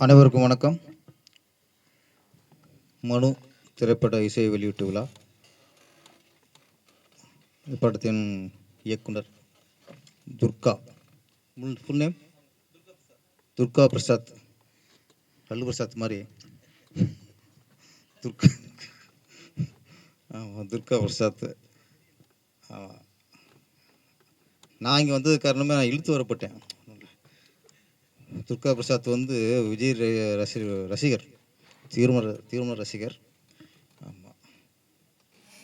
அனைவருக்கும் வணக்கம். மனு திரைப்பட இசை வெளியீட்டு விழா. இப்படத்தின் இயக்குனர் துர்கா, ஃபுல் நேம் துர்கா பிரசாத், லல்லு பிரசாத் மாதிரி துர்கா. ஆமாம், துர்கா பிரசாத். நான் இங்கே வந்தது காரணமே நான் இழுத்து வரப்பட்டேன். துர்கா பிரசாத் வந்து விஜய் ரசிகர், தீவிர ரசிகர். ஆமாம்,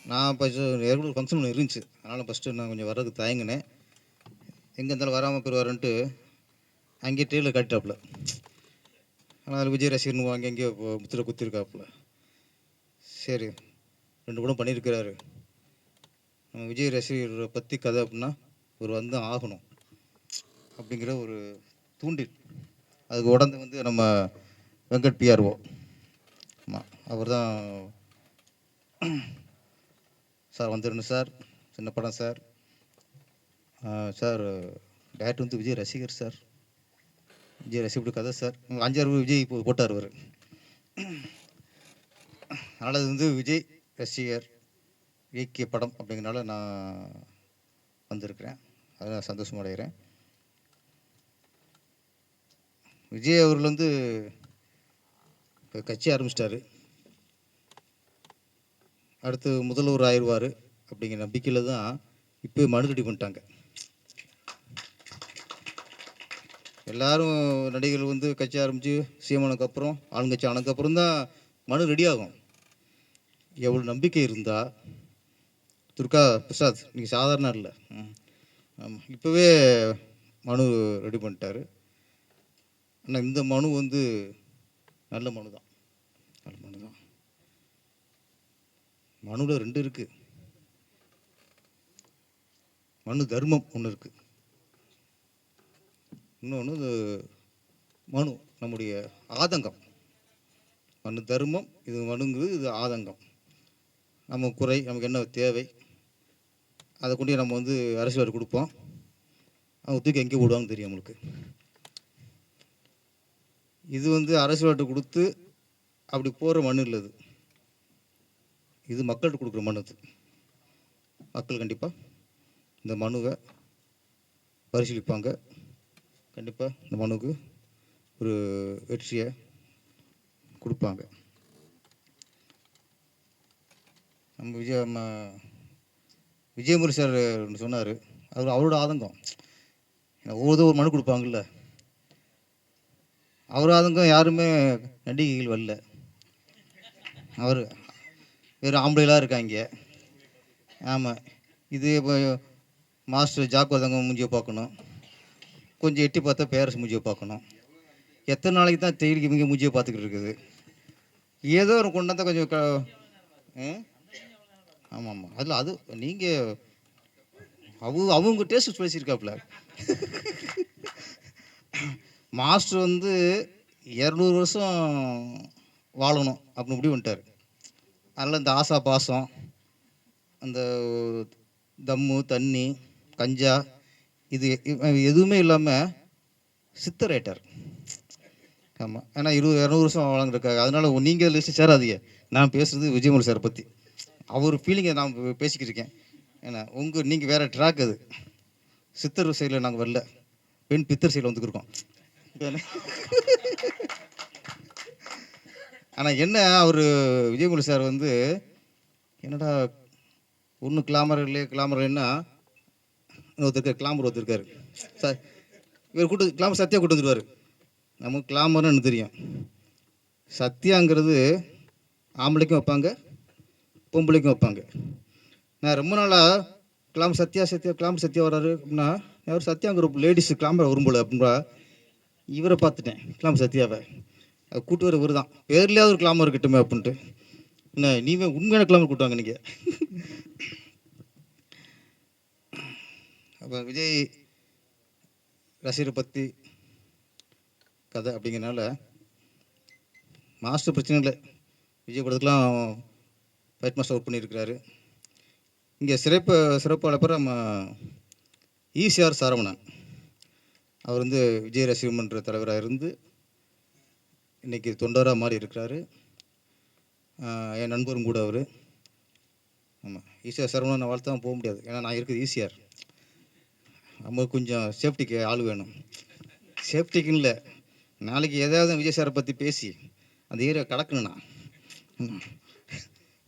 நான் ஏற்கனவே ஃபங்க்ஷன் ஒன்று இருந்துச்சு, அதனால் ஃபஸ்ட்டு நான் கொஞ்சம் வர்றதுக்கு தயங்கினேன். எங்கே இருந்தாலும் வராமல் போயிடுவாருன்ட்டு அங்கேயே ட்ரெயினில் காட்டிட்டாப்புல. ஆனால் விஜய் ரசிகர்னு அங்கே எங்கேயோ முத்திர குத்திருக்காப்புல. சரி, 2 படம் பண்ணியிருக்கிறாரு. நம்ம விஜய் ரசிகரை பற்றி கதை அப்படின்னா ஒரு வந்து ஆகணும் அப்படிங்கிற ஒரு தூண்டில். அதுக்கு உடனே வந்து நம்ம வெங்கட் பிஆர்ஓ. ஆமாம், அவர் தான் சார் வந்துடணும் சார், சின்ன படம் சார். சார் டேரக்டர் வந்து விஜய் ரசிகர் சார், விஜய் ரசிகர் கதை சார். 5-6 விஜய் இப்போ போட்டார் அவர். அதனால் அது வந்து விஜய் ரசிகர் இயக்கிய படம் அப்படிங்கிறனால நான் வந்திருக்கிறேன். அதை நான் சந்தோஷம் அடைகிறேன். விஜய் அவர்கள் வந்து இப்போ கட்சி ஆரம்பிச்சிட்டாரு, அடுத்து முதல்வர் ஆயிடுவார் அப்படிங்கிற நம்பிக்கையில் தான் இப்போ மனு ரெடி பண்ணிட்டாங்க. எல்லாரும் நடிகர்கள் வந்து கட்சி ஆரம்பித்து சீமானுக்கப்புறம் ஆளுங்கட்சி ஆனதுக்கப்புறம் தான் மனு ரெடி ஆகும். எவ்வளோ நம்பிக்கை இருந்தால் துர்கா பிரசாத் நீங்கள் சாதாரண இல்லை. ஆமாம், இப்போவே மனு ரெடி பண்ணிட்டாரு. ஆனால் இந்த மனு வந்து நல்ல மனு தான், நல்ல மனு தான். மனுவில் 2 இருக்குது. மனு தர்மம் ஒன்று இருக்குது, இன்னொன்று மனு நம்முடைய ஆதங்கம். மனு தர்மம், இது மனுங்கிறது, இது ஆதங்கம். நம்ம குறை, நமக்கு என்ன தேவை, அதை கொண்டு நம்ம வந்து அரசியல் கொடுப்போம். அவங்க தூக்கி எங்கே போடுவாங்கன்னு தெரியும் நம்மளுக்கு. இது வந்து அரசியல் கொடுத்து அப்படி போகிற மனு இல்லை. இது மக்கள்கிட்ட கொடுக்குற மனு. மக்கள் கண்டிப்பாக இந்த மனுவை பரிசீலிப்பாங்க. கண்டிப்பாக இந்த மனுவுக்கு ஒரு வெற்றியை கொடுப்பாங்க. நம்ம விஜயமுரி சார் சொன்னார், அவரோட ஆதங்கம். ஒவ்வொரு மனு கொடுப்பாங்கல்ல, அவர் ஆதங்கம் யாருமே நடிகைகள் வரல. அவர் வெறும் ஆம்பளைலாம் இருக்காங்க. ஆமாம், இது இப்போ மாஸ்டர் ஜாக்குவதங்க மூஞ்சியை பார்க்கணும், கொஞ்சம் எட்டி பார்த்தா பேரஸ் மூஞ்சியை பார்க்கணும். எத்தனை நாளைக்கு தான் டெய்லிக்கு இவங்க மூஞ்சியை பார்த்துக்கிட்டு இருக்குது? ஏதோ ஒரு கொண்டு வந்தால் கொஞ்சம் ஆமாம் ஆமாம், அதில் அது நீங்கள் அவங்க டேஸ்ட் பேசியிருக்காப்புல. மாஸ்டர் வந்து 200 வருஷம் வாழணும் அப்படின்னு முடிவு பண்ணிட்டார். அதில் இந்த ஆசா பாசம், அந்த தம்மு தண்ணி கஞ்சா இது எதுவுமே இல்லாமல் சித்தரேட்டார். ஆமாம், ஏன்னா 200 வருஷம் வளர்ந்துருக்காங்க. அதனால் நீங்கள் லிஸ்ட்டு சேராதீங்க. நான் பேசுகிறது விஜயமுரி சாரை பற்றி, அவர் ஃபீலிங்கை நான் பேசிக்கிட்டு இருக்கேன். ஏன்னா நீங்கள் வேறு ட்ராக். அது சித்தர் சைடில் நாங்கள் வரல, பெண் பித்தர் சைடில் வந்துக்கிருக்கோம். ஆனால் என்ன, அவர் விஜயமுரி சார் வந்து என்னடா ஒன்றும் கிளாமர் இல்லைன்னா ஒருத்தர் கிளாமர் ஒருத்தருக்காரு சார், இவர் கூட்டு கிளாமர் சத்தியா கூட்டு வந்துடுவார். நமக்கு கிளாமர்னு எனக்கு தெரியும். சத்தியாங்கிறது ஆம்பளைக்கும் வைப்பாங்க, பொம்பளைக்கும் வைப்பாங்க. நான் ரொம்ப நாளாக கிளாமர் சத்தியா வர்றாரு அப்படின்னா, அவர் சத்தியாங்கிற லேடிஸ் கிளாமர் வரும்போல அப்படின்பா இவரை பார்த்துட்டேன். கிளாமர் சத்தியாவை கூட்டு வர இவர் தான், பேர்லேயாவது ஒரு கிளாமர் இருக்கட்டுமே அப்படின்ட்டு. என்ன நீங்கள் உண்மையான கிளாமர் கூட்டுவாங்க நீங்கள். அப்போ விஜய் ரசிகரை பற்றி கதை அப்படிங்கிறனால மாஸ்டர் பிரச்சனை இல்லை. விஜய் படத்துக்கெலாம் ஃபைட் மாஸ்டர் ஒர்க் பண்ணியிருக்கிறாரு. இங்கே சிறப்பு அழைப்பர் நம்ம ஈசிஆர் சரவணன். அவர் வந்து விஜய் ரசிகர் மன்ற தலைவராக இருந்து இன்றைக்கி தொண்டராக மாறி இருக்கிறாரு. என் நண்பரும் கூட அவர். ஆமாம், ஈசிஆர் சரவணன் நான் வாழ்த்து தான் போக முடியாது, ஏன்னா நான் இருக்குது ஈசிஆர். நம்ம கொஞ்சம் சேஃப்டிக்கு ஆள் வேணும். சேஃப்டிக்குன்னு இல்லை, நாளைக்கு ஏதாவது விஜய் சாரை பற்றி பேசி அந்த ஏரியா கடக்கணுண்ணா,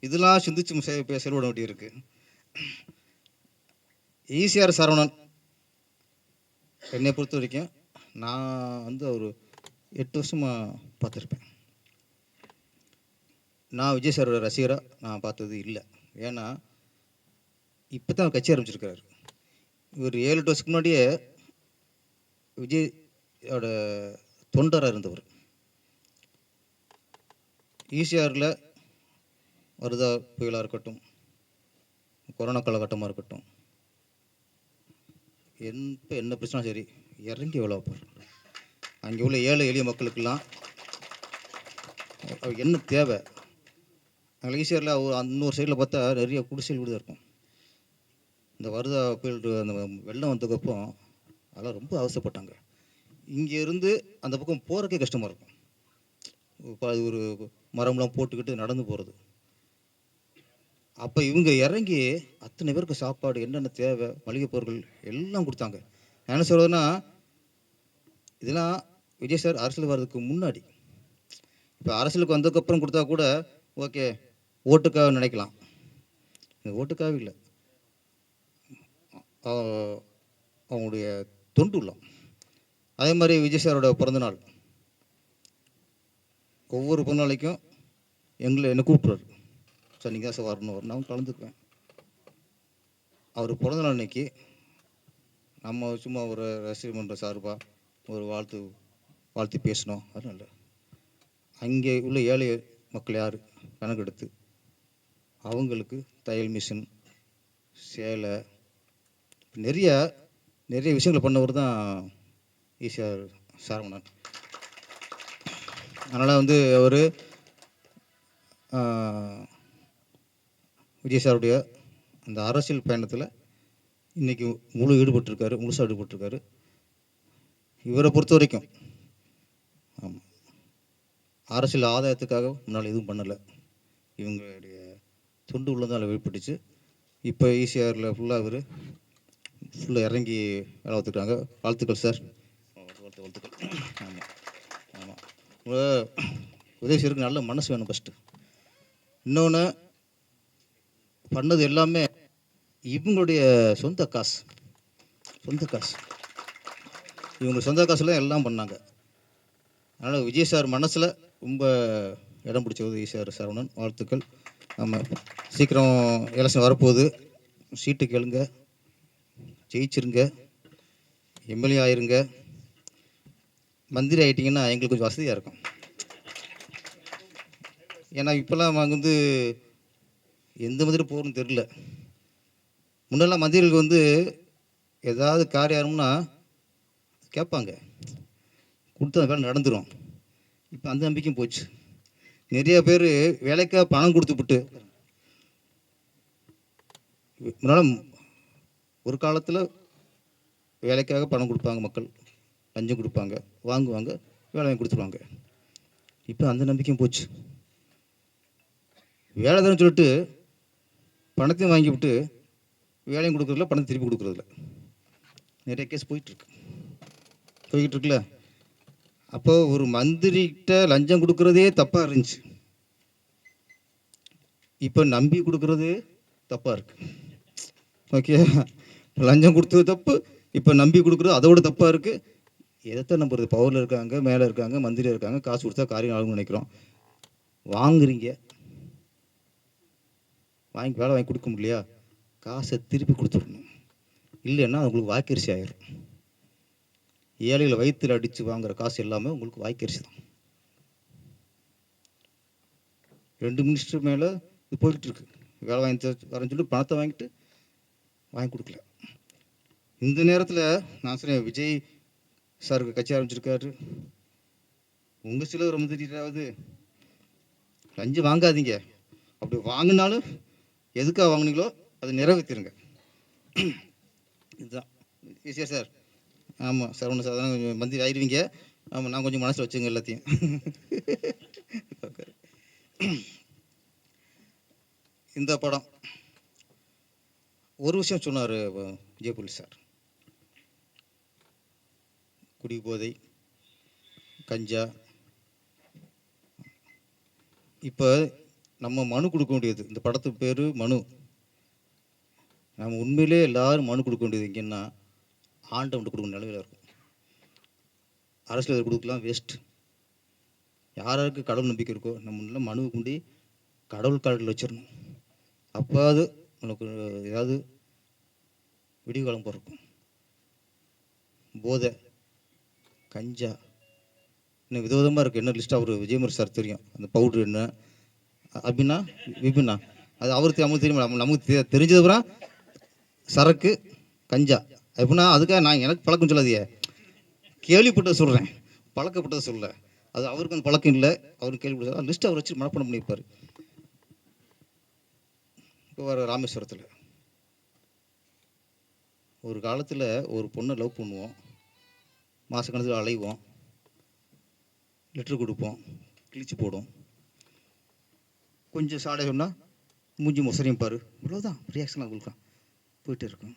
இதெல்லாம் சிந்திச்சு செயல்பட வேண்டி இருக்குது. ஈசிஆர் சரவணன் என்னை பொறுத்த வரைக்கும் நான் வந்து ஒரு 8 வருஷமாக பார்த்துருப்பேன். நான் விஜய் சாரோட ரசிகராக நான் பார்த்தது இல்லை. ஏன்னா இப்போ தான் கட்சி ஆரம்பிச்சிருக்காரு. இவர் 7-8 வருஷத்துக்கு முன்னாடியே விஜயோட தொண்டராக இருந்தவர். ஈசிஆரில் வருதா புயலாக இருக்கட்டும், கொரோனா காலகட்டமாக இருக்கட்டும், என்ன பிரச்சனை சரி இறங்கி எவ்வளோ வைப்பார். அங்கே உள்ள ஏழை எளிய மக்களுக்கெல்லாம் என்ன தேவை. அங்கே ஈசிஆரில் இன்னொரு சைடில் பார்த்தா நிறைய குடிசைகள் வீடு இருக்கும். இந்த வருதா புயல் அந்த வெள்ளம் வந்ததுக்கப்புறம் அதெல்லாம் ரொம்ப அவசரப்பட்டாங்க. இங்கேருந்து அந்த பக்கம் போகிறக்கே கஷ்டமாக இருக்கும். அது ஒரு மரம்லாம் போட்டுக்கிட்டு நடந்து போகிறது. அப்போ இவங்க இறங்கி அத்தனை பேருக்கு சாப்பாடு என்னென்ன தேவை, மளிகை பொருட்கள் எல்லாம் கொடுத்தாங்க. என்ன சொல்கிறதுன்னா, இதெல்லாம் விஜய் சார் அரசியல் வர்றதுக்கு முன்னாடி. இப்போ அரசியலுக்கு வந்ததுக்கப்புறம் கொடுத்தா கூட ஓகே, ஓட்டுக்காக நினைக்கலாம். இந்த ஓட்டுக்காக இல்லை, அவங்களுடைய தொண்டு உள்ளம். அதே மாதிரி விஜய் சாரோட பிறந்தநாள், ஒவ்வொரு பிறந்தநாளைக்கும் என்னை கூப்பிட்றாரு, சார் நீங்கள் தான் சார் வரணும், நான் கலந்துக்குவேன். அவர் பிறந்தநாள் அன்னைக்கு நம்ம சும்மா ஒரு ரசிகர் மன்ற சார்பாக ஒரு வாழ்த்து பேசணும். அதனால அங்கே உள்ள ஏழை மக்கள் யார் கணக்கெடுத்து அவங்களுக்கு தையல் மிஷின், சேலை, நிறைய விஷயங்களை பண்ணவர் தான் ஈசிஆர் சரவணன். அதனால் வந்து அவர் விஜய் சாருடைய அந்த அரசியல் பயணத்தில் இன்றைக்கி முழுசாக ஈடுபட்டிருக்காரு. இவரை பொறுத்த வரைக்கும் ஆமாம், அரசியல் ஆதாயத்துக்காக முன்னால் எதுவும் பண்ணலை. இவங்களுடைய தொண்டு உள்ளதான் வெளிப்பட்டுச்சு. இப்போ ஈசிஆரில் ஃபுல்லாக இறங்கி வேலை பார்த்துருக்காங்க. வாழ்த்துக்கள் சார், வாழ்த்துக்கள். ஆமாம் ஆமாம், உதயசூருக்கு நல்ல மனசு வேணும் ஃபஸ்ட்டு. இன்னொன்று, பண்ணது எல்லாமே இவங்களுடைய சொந்த காசு. இவங்க சொந்த காசுல எல்லாம் பண்ணாங்க. அதனால் விஜய் சார் மனசில் ரொம்ப இடம் பிடிச்சது ஈசிஆர் சரவணன். வாழ்த்துக்கள். ஆமாம், சீக்கிரம் எலெக்ஷன் வரப்போகுது, சீட்டு கேளுங்க, ஜெயிச்சிருங்க, எம்எல்ஏ ஆயிருங்க. மந்திரி ஆகிட்டிங்கன்னா எங்களுக்கு கொஞ்சம் வசதியாக இருக்கும். ஏன்னா இப்போல்லாம் நாங்கள் வந்து எந்த மந்திரி போகிறோன்னு தெரில. முன்னெல்லாம் மந்திரிகளுக்கு ஏதாவது காரியம் கேட்பாங்க, கொடுத்தா வேலை நடந்துடும். இப்போ அந்த நம்பிக்கையும் போச்சு. நிறைய பேர் வேலைக்காக பணம் கொடுத்துப்புட்டு, முன்னால் ஒரு காலத்தில் வேலைக்காக பணம் கொடுப்பாங்க, மக்கள் லஞ்சம் கொடுப்பாங்க, வாங்குவாங்க, வேலை வாங்கி கொடுத்துருவாங்க. இப்போ அந்த நம்பிக்கையும் போச்சு. வேலை தானே சொல்லிட்டு பணத்தையும் வாங்கிவிட்டு வேலையும் கொடுக்குறதில்ல, பணத்தை திருப்பி கொடுக்குறதில்ல. நிறைய கேஸ் போய்கிட்டு இருக்குல்ல. அப்போ ஒரு மந்திரிகிட்ட லஞ்சம் கொடுக்குறதே தப்பாக இருந்துச்சு, இப்போ நம்பி கொடுக்குறது தப்பாக இருக்கு. ஓகே, லஞ்சம் கொடுத்தது தப்பு, இப்போ நம்பி கொடுக்குறது அதோட தப்பாக இருக்குது. எதைத்தான் நம்புறது? பவரில் இருக்காங்க, மேலே இருக்காங்க, மந்திரி இருக்காங்க, காசு கொடுத்தா காரியம் ஆகும்னு நினைக்கிறோம். வாங்குறீங்க, வேலை வாங்கி கொடுக்க முடியலையா, காசை திருப்பி கொடுத்துடணும். இல்லைன்னா உங்களுக்கு வாய்க்கரிசி ஆயிரும். ஏழைகளை வயிற்றில் அடித்து வாங்குற காசு எல்லாமே உங்களுக்கு வாய்க்கரிசி தான். 2 மினிஸ்டர் மேலே இது போய்கிட்டு இருக்கு. வேலை வாங்கி வரேன்னு சொல்லி பணத்தை வாங்கி கொடுக்கல. இந்த நேரத்தில் நான் சொல்கிறேன், விஜய் சாருக்கு கட்சி ஆரம்பிச்சிருக்காரு. உங்கள் சில ஒரு மந்திரியாவது லஞ்சம் வாங்காதீங்க, அப்படி வாங்கினாலும் எதுக்காக வாங்கினீங்களோ அதை நிறைவேற்றிருங்க. இதுதான் ஈஸியாக சார். ஆமாம், சரவண சார் தான் மந்திரி ஆயிடுவீங்க. ஆமாம், நான் கொஞ்சம் மனசில் வச்சுங்க எல்லாத்தையும். இந்த படம் ஒரு விஷயம் சொன்னார் விஜயபுல் சார். குடி போதை, கஞ்சா. இப்போ நம்ம மனு கொடுக்க வேண்டியது, இந்த படத்துக்கு பேர் மனு. நம்ம உண்மையிலே எல்லாரும் மனு கொடுக்க வேண்டியது எங்கன்னா ஆண்டவன் கொடுக்க நிலையில் இருக்கும். அரசியல் கொடுக்கலாம் வேஸ்ட். யாருக்கு கடவுள் நம்பிக்கை இருக்கோ நம்ம மனுவை கொண்டு கடவுள் காலத்தில் வச்சிடணும். அப்போது உனக்கு ஏதாவது விடிவு காலம் பிறக்கும். போதை, கஞ்சா, இன்னும் விதவிதமாக இருக்குது. என்ன லிஸ்ட்டாக அவர் விஜயமுரு சார் தெரியும். அந்த பவுட்ரு என்ன அப்படின்னா விபின்னா அது அவருக்கு நமக்கு தெரியும். நமக்கு தெரிஞ்சதுப்புறம் சரக்கு, கஞ்சா அப்படின்னா அதுக்காக நான் எனக்கு பழக்கம் சொல்லாதியே, கேள்விப்பட்டதை சொல்கிறேன், பழக்கப்பட்டதை சொல்ல. அது அவருக்கு அந்த பழக்கம் இல்லை. அவருக்கு கேள்விப்பட்டது லிஸ்ட் அவர் வச்சு மனப்பாடம் பண்ணியிருப்பார். இப்போ வர ராமேஸ்வரத்தில் ஒரு காலத்தில் ஒரு பொண்ணை லவ் பண்ணுவோம், மாதக்கணக்கில் அலைவோம், லெட்ரு கொடுப்போம், கிழிச்சு போடும், கொஞ்சம் சாடை சொன்னால் மூஞ்சி மொசரையும் பாரு, இவ்வளோதான் ரியாக்ஷனாக கொடுக்கலாம், போயிட்டு இருக்கும்.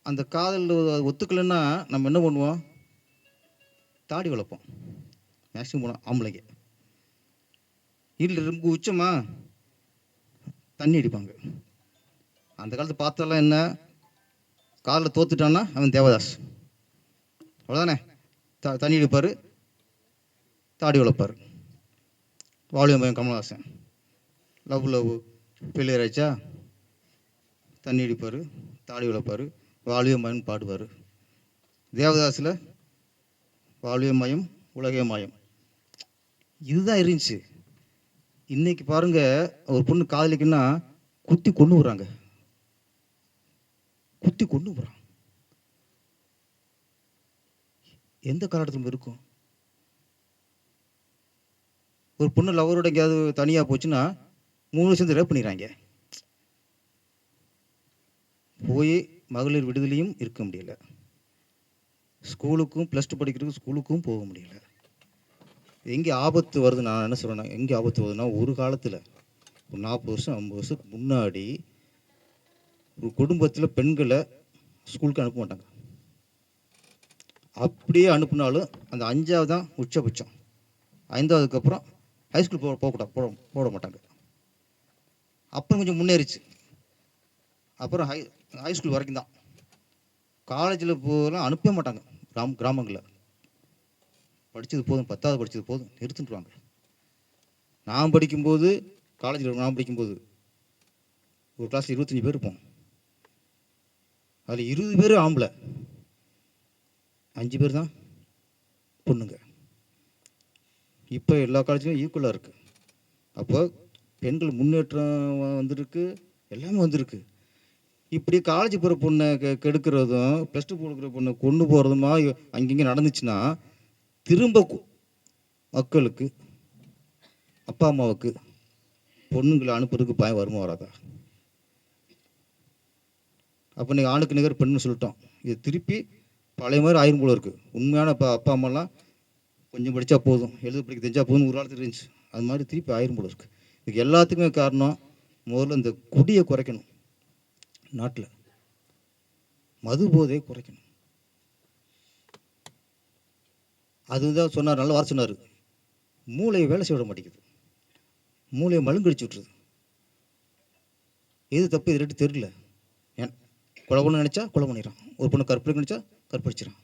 அந்த காதல் ஒத்துக்கலைன்னா நம்ம என்ன பண்ணுவோம்? தாடி வளர்ப்போம். மேக்ஸிமம் போனால் ஆம்பளைங்க இல்லை ரொம்ப உச்சமா தண்ணி அடிப்பாங்க. அந்த காலத்தை பார்த்தாலாம் என்ன, காலில் தோத்துட்டான்னா அவன் தேவதாஸ், அவ்வளோதானே. தண்ணி அடிப்பார், தாடி வளர்ப்பார். வாலியம் பையன் கமலஹாசன், லவ் ஃபெயிலியர் ஆயிடுச்சா, தண்ணி அடிப்பார், தாடி வளர்ப்பார், வாலியம் பையன் பாடுவார். தேவதாஸில் வாலியம் மயம், உலகே மாயம், இதுதான் இருந்துச்சு. இன்னைக்கு பாருங்க, ஒரு பொண்ணு காதலிக்குன்னா குத்தி கொண்டு வர்றாங்க, குத்தி கொண்டு வர்றான். எந்த காலகட்டத்தில் இருக்கும்? ஒரு பொண்ணு லவரோட எங்கேயாவது தனியாக போச்சுன்னா 3 வருஷம் ரேப் பண்ணிடுறாங்க. போய் மகளிர் விடுதலையும் இருக்க முடியல, ஸ்கூலுக்கும் +2 படிக்கிறதுக்கு ஸ்கூலுக்கும் போக முடியல. எங்கே ஆபத்து வருது? நான் என்ன சொல்கிறேன்னா, எங்கே ஆபத்து வருதுன்னா, ஒரு காலத்தில் ஒரு 40 வருஷம் 50 வருஷத்துக்கு முன்னாடி ஒரு குடும்பத்தில் பெண்களை ஸ்கூலுக்கு அனுப்ப மாட்டாங்க. அப்படியே அனுப்புனாலும் அந்த 5வது தான் உச்சபட்சம். 5வதுக்கு அப்புறம் ஹைஸ்கூல் போட மாட்டாங்க. அப்புறம் கொஞ்சம் முன்னேறிச்சு, அப்புறம் ஹைஸ்கூல் வரைக்கும் தான். காலேஜில் போகலாம் அனுப்பவே மாட்டாங்க. கிராமங்களில் படித்தது போதும், 10வது படித்தது போதும் நிறுத்திட்டுருவாங்க. நான் படிக்கும்போது, காலேஜில் நான் படிக்கும்போது ஒரு கிளாஸ் 25 பேர் இருப்போம். அதில் 20 பேர் ஆம்பளை, 5 பேர் தான் பொண்ணுங்க. இப்போ எல்லா காலேஜ்லையும் ஈக்குவலாக இருக்குது. அப்போ பெண்கள் முன்னேற்றம் வந்திருக்கு, எல்லாமே வந்திருக்கு. இப்படி காலேஜ் போகிற பொண்ணை கெடுக்கிறதும், +2 கொடுக்குற பொண்ணை கொண்டு போகிறதுமா அங்கங்கே நடந்துச்சுன்னா, திரும்ப மக்களுக்கு, அப்பா அம்மாவுக்கு பொண்ணுங்களை அனுப்புறதுக்கு பயம் வருமா வராதா? அப்போ நீங்கள் ஆணுக்கு நிகர் பெண்ணுன்னு சொல்லிட்டோம். இது திருப்பி பழைய மாதிரி ஆயிரம் போல இருக்குது. உண்மையான அப்பா அம்மாலாம் கொஞ்சம் படித்தா போதும், எழுத படிக்க தெரிஞ்சா போதும் ஒரு காலத்தில் இருந்துச்சு. அது மாதிரி திருப்பி ஆயிரம் போல இருக்குது. இதுக்கு எல்லாத்துக்குமே காரணம் முதல்ல இந்த குடியை குறைக்கணும். நாட்டில் மது போதையை குறைக்கணும். அதுதான் சொன்னார், நல்ல வார்த்தை சொன்னார். மூளையை வேலை செய்ய விட மாட்டேங்குது, மூளையை மழுங்கடிச்சு விட்டுருது. எது தப்பு இது ரெட்டு தெரியல. ஏன் கொலை பண்ண நினச்சா கொலை பண்ணிடுறான், ஒரு பொண்ணு கற்பழிக்க நினச்சா கற்பழிச்சிடான்.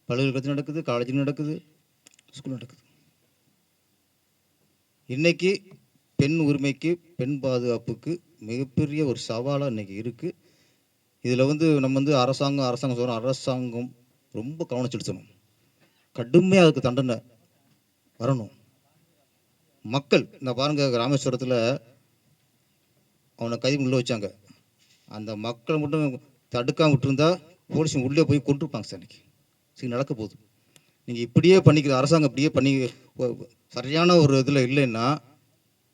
பல்கலைக்கழகத்தில் நடக்குது, காலேஜில் நடக்குது, ஸ்கூல் நடக்குது. இன்னைக்கு பெண் உரிமைக்கு, பெண் பாதுகாப்புக்கு மிகப்பெரிய ஒரு சவாலாக இன்றைக்கி இருக்குது. இதில் நம்ம அரசாங்கம் சொல்கிறோம், அரசாங்கம் ரொம்ப கவனம் செலுத்தணும், கடுமையாக அதுக்கு தண்டனை வரணும். மக்கள் இந்த பாருங்கள், ராமேஸ்வரத்தில் அவனை கைது உள்ளே வச்சாங்க. அந்த மக்களை மட்டும் தடுக்காமல் விட்டுருந்தா போலீஸ் உள்ளே போய் கொண்டிருப்பாங்க சார். இன்றைக்கி சரி நடக்க போகுது. நீங்கள் இப்படியே பண்ணிக்கிற அரசாங்கம் இப்படியே பண்ணி சரியான ஒரு இதில் இல்லைன்னா,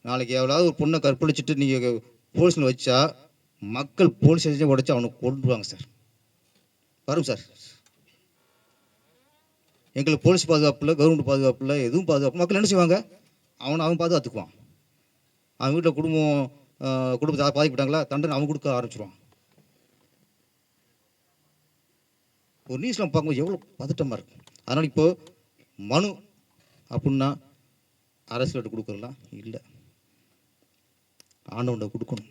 நாளைக்கு எவ்வளோ ஒரு பொண்ணை கற்பழிச்சிட்டு நீங்கள் போலீஸில் வச்சா மக்கள் போலீஸ் ஸ்டேஷன் உடைச்சு அவனை கொண்டுருவாங்க சார். வரும் சார். எங்களுக்கு போலீஸ் பாதுகாப்பு இல்லை, கவர்மெண்ட் பாதுகாப்பு இல்லை, எதுவும் பாதுகாப்பு. மக்கள் என்ன செய்வாங்க? அவன் பாதுகாத்துக்குவான். அவன் வீட்டில் குடும்பத்தை பாதிக்கப்பட்டாங்களா, தண்டனை அவன் கொடுக்க ஆரம்பிச்சிருவான். ஒரு நியூஸில் பார்க்கும்போது எவ்வளோ பதட்டமாக இருக்கும். அதனால் இப்போது மனு அப்படின்னா அரசியல்கிட்ட கொடுக்குறலாம் இல்லை, ஆண்டவன்கிட்ட கொடுக்கணும்.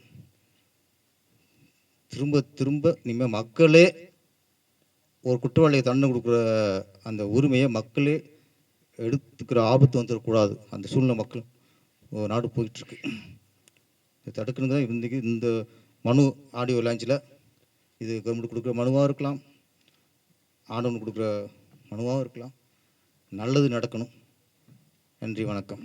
திரும்ப திரும்ப இனிமேல் மக்களே ஒரு குற்றவாளியை தண்டனை கொடுக்குற அந்த உரிமையை மக்களே எடுத்துக்கிற ஆபத்து வந்துடக்கூடாது. அந்த சூழ்நிலை மக்கள் நாடு போயிட்டுருக்கு. இதை தடுக்கணுங்க தான் இன்றைக்கி இந்த மனு ஆடியோ லான்ச்சில் இது கவர்மெண்ட் கொடுக்குற மனுவாக இருக்கலாம், ஆண்டவன் கொடுக்குற மனுவாகவும் இருக்கலாம். நல்லது நடக்கணும். நன்றி, வணக்கம்.